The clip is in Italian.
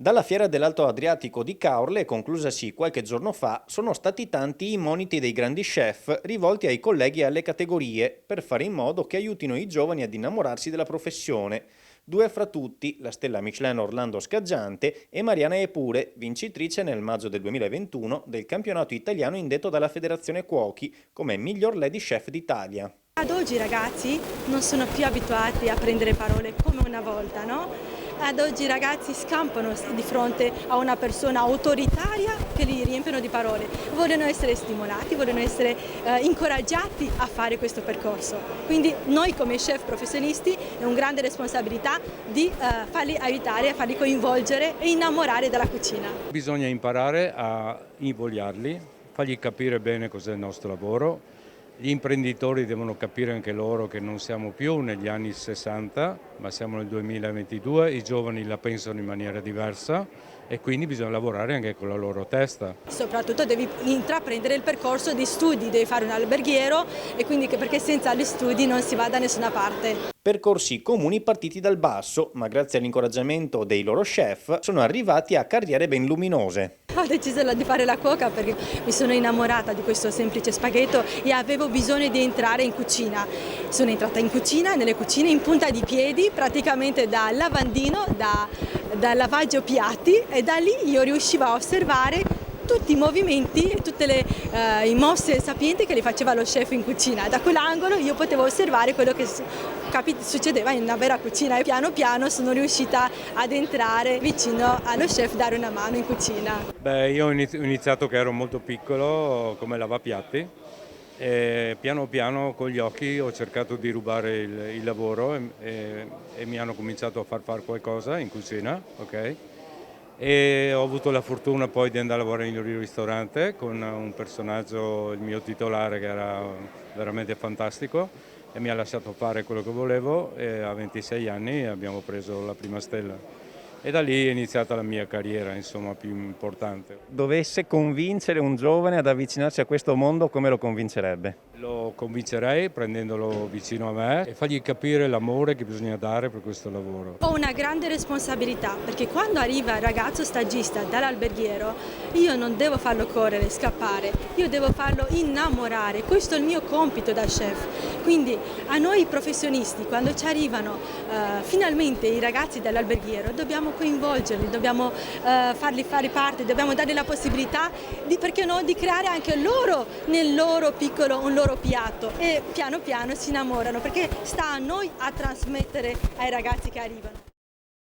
Dalla Fiera dell'Alto Adriatico di Caorle, conclusasi qualche giorno fa, sono stati tanti i moniti dei grandi chef rivolti ai colleghi e alle categorie per fare in modo che aiutino i giovani ad innamorarsi della professione. Due fra tutti, la stella Michelin Orlando Scaggiante e Mariana Epure, vincitrice nel maggio del 2021 del campionato italiano indetto dalla Federazione Cuochi come miglior lady chef d'Italia. Ad oggi i ragazzi non sono più abituati a prendere parole come una volta, no? Ad oggi i ragazzi scampano di fronte a una persona autoritaria che li riempiono di parole. Vogliono essere stimolati, vogliono essere incoraggiati a fare questo percorso. Quindi noi come chef professionisti è una grande responsabilità di farli aiutare, farli coinvolgere e innamorare della cucina. Bisogna imparare a invogliarli, fargli capire bene cos'è il nostro lavoro. Gli imprenditori devono capire anche loro che non siamo più negli anni 60, ma siamo nel 2022, i giovani la pensano in maniera diversa e quindi bisogna lavorare anche con la loro testa. Soprattutto devi intraprendere il percorso di studi, devi fare un alberghiero e quindi perché senza gli studi non si va da nessuna parte. Percorsi comuni partiti dal basso, ma grazie all'incoraggiamento dei loro chef sono arrivati a carriere ben luminose. Ho deciso di fare la cuoca perché mi sono innamorata di questo semplice spaghetto e avevo bisogno di entrare in cucina. Sono entrata in cucina, nelle cucine in punta di piedi, praticamente da lavandino, da lavaggio piatti, e da lì io riuscivo a osservare tutti i movimenti e tutte le mosse sapienti che li faceva lo chef in cucina. Da quell'angolo io potevo osservare quello che succedeva in una vera cucina e piano piano sono riuscita ad entrare vicino allo chef, dare una mano in cucina. Io ho iniziato che ero molto piccolo come lavapiatti e piano piano con gli occhi ho cercato di rubare il lavoro e mi hanno cominciato a far fare qualcosa in cucina, ok? E ho avuto la fortuna poi di andare a lavorare in un ristorante con un personaggio, il mio titolare, che era veramente fantastico e mi ha lasciato fare quello che volevo e a 26 anni abbiamo preso la prima stella. E da lì è iniziata la mia carriera, insomma, più importante. Dovesse convincere un giovane ad avvicinarsi a questo mondo, come lo convincerebbe? Lo convincerei prendendolo vicino a me e fargli capire l'amore che bisogna dare per questo lavoro. Ho una grande responsabilità perché quando arriva il ragazzo stagista dall'alberghiero io non devo farlo correre, scappare, io devo farlo innamorare, questo è il mio compito da chef. Quindi a noi professionisti, quando ci arrivano finalmente i ragazzi dall'alberghiero, dobbiamo coinvolgerli, dobbiamo farli fare parte, dobbiamo dargli la possibilità perché no, di creare anche loro nel loro piccolo un loro piatto e piano piano si innamorano perché sta a noi a trasmettere ai ragazzi che arrivano.